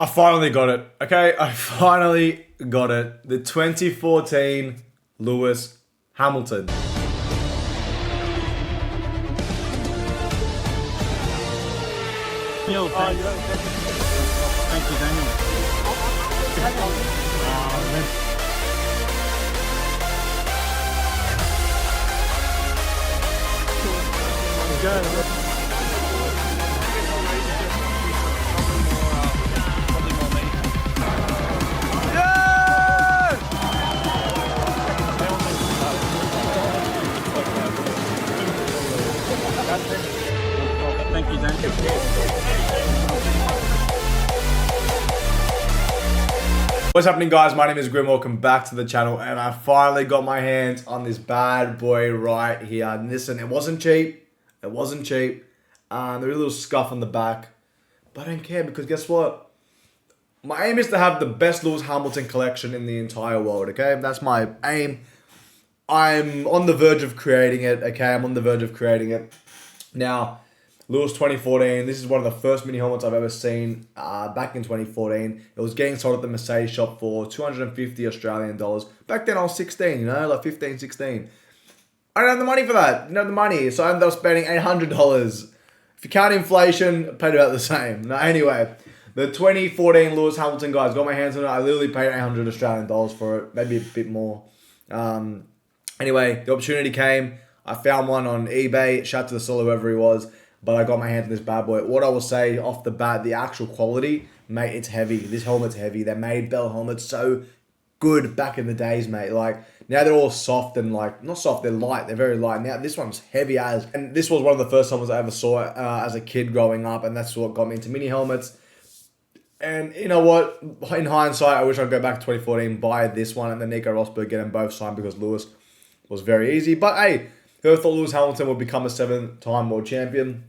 I finally got it, okay? I finally got it. The 2014 Lewis Hamilton. Yo, thank you, Daniel. Good. Thank you, Daniel. What's happening, guys? My name is Grim. Welcome back to the channel, and I finally got my hands on this bad boy right here. And listen, it wasn't cheap. It wasn't cheap. There was a little scuff on the back, but I don't care because guess what? My aim is to have the best Lewis Hamilton collection in the entire world. Okay, that's my aim. I'm on the verge of creating it. Okay, I'm on the verge of creating it. Now, Lewis 2014, this is one of the first mini helmets I've ever seen back in 2014. It was getting sold at the Mercedes shop for 250 Australian dollars. Back then I was 16, you know, like 15, 16. I didn't have the money for that. Didn't have the money, so I ended up spending $800. If you count inflation, I paid about the same. No, anyway, the 2014 Lewis Hamilton, guys, got my hands on it. I literally paid 800 Australian dollars for it, maybe a bit more. Anyway, the opportunity came. I found one on eBay. Shout out to the seller, whoever he was. But I got my hands on this bad boy. What I will say off the bat, the actual quality, mate, it's heavy. This helmet's heavy. They made Bell helmets so good back in the days, mate. Like, now they're all soft and like, not soft, they're light. They're very light. Now, this one's heavy as. And this was one of the first helmets I ever saw as a kid growing up. And that's what got me into mini helmets. And you know what? In hindsight, I wish I'd go back to 2014, buy this one, and then Nico Rosberg, get them both signed because Lewis was very easy. But hey, whoever thought Lewis Hamilton would become a 7-time world champion?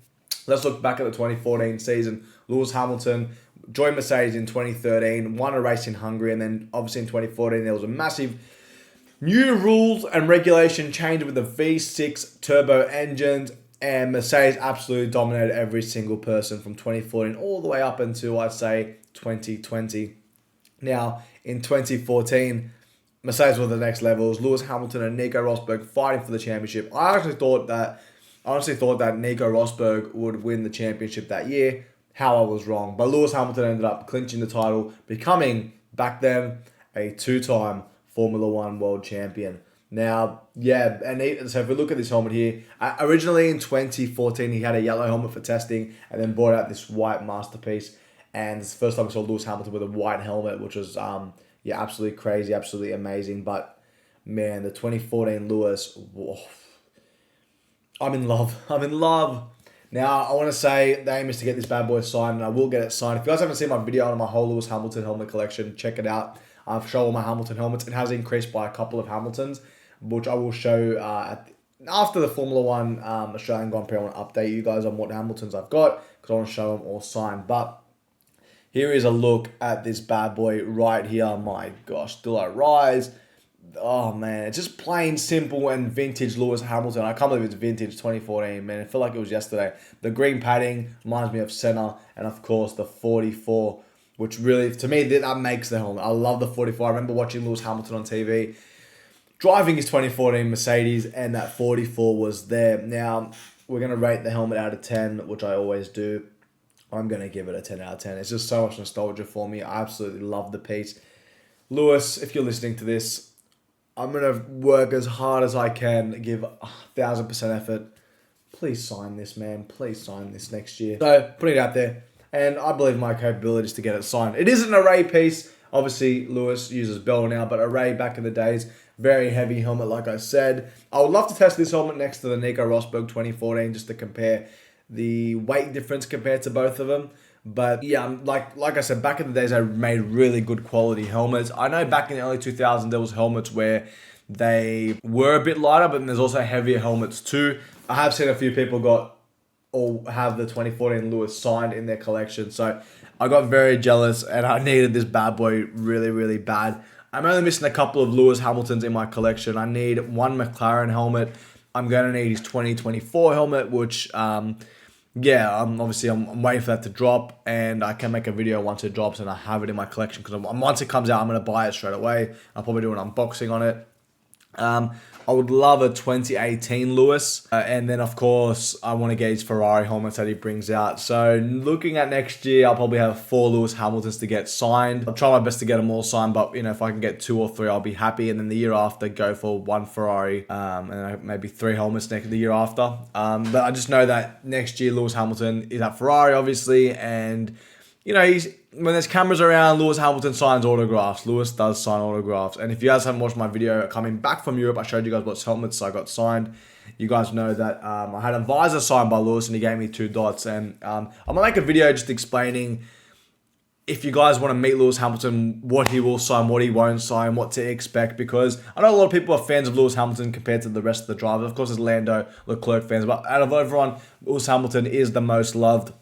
Let's look back at the 2014 season. Lewis Hamilton joined Mercedes in 2013, won a race in Hungary, and then obviously in 2014 there was a massive new rules and regulation change with the V6 turbo engines, and Mercedes absolutely dominated every single person from 2014 all the way up until, I'd say, 2020. Now, in 2014, Mercedes were the next levels. Lewis Hamilton and Nico Rosberg fighting for the championship. I honestly thought that Nico Rosberg would win the championship that year. How I was wrong. But Lewis Hamilton ended up clinching the title, becoming, back then, a 2-time Formula One world champion. Now, yeah, and so if we look at this helmet here, originally in 2014, he had a yellow helmet for testing and then brought out this white masterpiece. And it's the first time I saw Lewis Hamilton with a white helmet, which was, yeah, absolutely crazy, absolutely amazing. But, man, the 2014 Lewis, whoa, I'm in love. I'm in love. Now, I want to say the aim is to get this bad boy signed, and I will get it signed. If you guys haven't seen my video on my whole Lewis Hamilton helmet collection, check it out. I've shown all my Hamilton helmets. It has increased by a couple of Hamiltons, which I will show after the Formula One Australian Grand Prix. I want to update you guys on what Hamiltons I've got because I want to show them all signed. But here is a look at this bad boy right here. My gosh, still I rise. Oh, man, it's just plain simple and vintage Lewis Hamilton. I can't believe it's vintage 2014, man. It felt like it was yesterday. The green padding reminds me of Senna, and of course the 44, which really, to me, that makes the helmet. I love the 44. I remember watching Lewis Hamilton on TV, driving his 2014 Mercedes, and that 44 was there. Now, we're going to rate the helmet out of 10, which I always do. I'm going to give it a 10 out of 10. It's just so much nostalgia for me. I absolutely love the piece. Lewis, if you're listening to this, I'm going to work as hard as I can, give 1,000% effort. Please sign this, man. Please sign this next year. So, putting it out there. And I believe my capabilities to get it signed. It is an array piece. Obviously, Lewis uses Bell now, but array back in the days, very heavy helmet, like I said. I would love to test this helmet next to the Nico Rosberg 2014 just to compare the weight difference compared to both of them. But yeah, like I said, back in the days, I made really good quality helmets. I know back in the early 2000s, there was helmets where they were a bit lighter, but then there's also heavier helmets too. I have seen a few people have the 2014 Lewis signed in their collection. So I got very jealous and I needed this bad boy really, really bad. I'm only missing a couple of Lewis Hamiltons in my collection. I need one McLaren helmet. I'm going to need his 2024 helmet, which yeah, I'm waiting for that to drop, and I can make a video once it drops and I have it in my collection, because once it comes out, I'm gonna buy it straight away. I'll probably do an unboxing on it. I would love a 2018 Lewis. And then, of course, I want to get his Ferrari helmets that he brings out. So, looking at next year, I'll probably have 4 Lewis Hamiltons to get signed. I'll try my best to get them all signed, but, if I can get 2 or 3, I'll be happy. And then the year after, go for 1 Ferrari, and then maybe 3 helmets the year after. But I just know that next year, Lewis Hamilton is at Ferrari, obviously, and when there's cameras around, Lewis Hamilton signs autographs. Lewis does sign autographs. And if you guys haven't watched my video coming back from Europe, I showed you guys what helmets I got signed. You guys know that I had a visor signed by Lewis, and he gave me 2 dots. And I'm going to make a video just explaining, if you guys want to meet Lewis Hamilton, what he will sign, what he won't sign, what to expect. Because I know a lot of people are fans of Lewis Hamilton compared to the rest of the drivers. Of course, there's Lando, Leclerc fans. But out of everyone, Lewis Hamilton is the most loved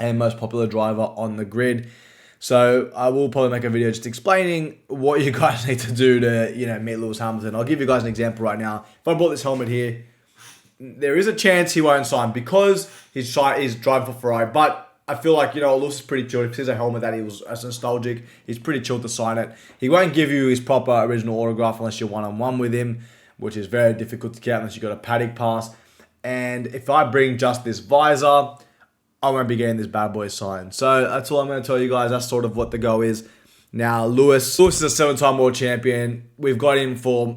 and most popular driver on the grid. So I will probably make a video just explaining what you guys need to do to, meet Lewis Hamilton. I'll give you guys an example right now. If I bought this helmet here, there is a chance he won't sign because he's driving for Ferrari. But I feel like, Lewis is pretty chill. If he's a helmet that he was as nostalgic, he's pretty chill to sign it. He won't give you his proper original autograph unless you're one-on-one with him, which is very difficult to get unless you've got a paddock pass. And if I bring just this visor, I won't be getting this bad boy signed. So that's all I'm going to tell you guys. That's sort of what the go is. Now, Lewis is a 7-time world champion. We've got him for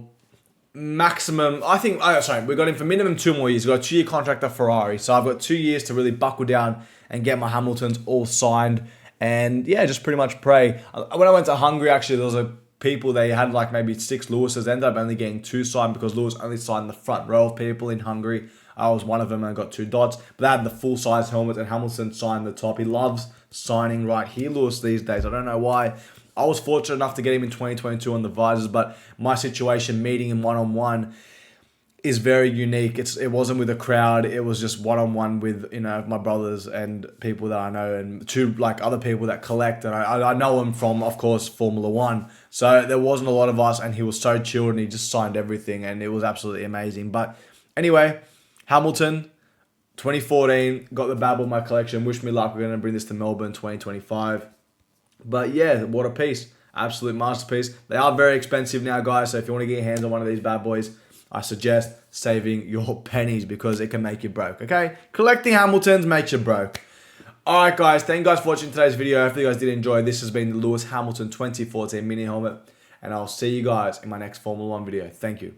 maximum, we got him for minimum 2 more years. We've got a 2-year contract at Ferrari. So I've got 2 years to really buckle down and get my Hamiltons all signed. And yeah, just pretty much pray. When I went to Hungary, actually, there was people, they had like maybe 6 Lewises. Ended up only getting 2 signed because Lewis only signed the front row of people in Hungary. I was one of them and I got 2 dots. But they had the full-size helmet, and Hamilton signed the top. He loves signing right here, Lewis, these days. I don't know why. I was fortunate enough to get him in 2022 on the visors, but my situation, meeting him one-on-one, is very unique. It wasn't with a crowd. It was just one-on-one with, my brothers and people that I know, and 2 other people that collect. And I know him from, of course, Formula 1. So there wasn't a lot of us, and he was so chilled, and he just signed everything, and it was absolutely amazing. But anyway, Hamilton, 2014, got the bad boy in my collection. Wish me luck. We're going to bring this to Melbourne 2025. But yeah, what a piece. Absolute masterpiece. They are very expensive now, guys. So if you want to get your hands on one of these bad boys, I suggest saving your pennies because it can make you broke, okay? Collecting Hamiltons makes you broke. Alright, guys. Thank you guys for watching today's video. Hopefully you guys did enjoy. This has been the Lewis Hamilton 2014 mini helmet. And I'll see you guys in my next Formula 1 video. Thank you.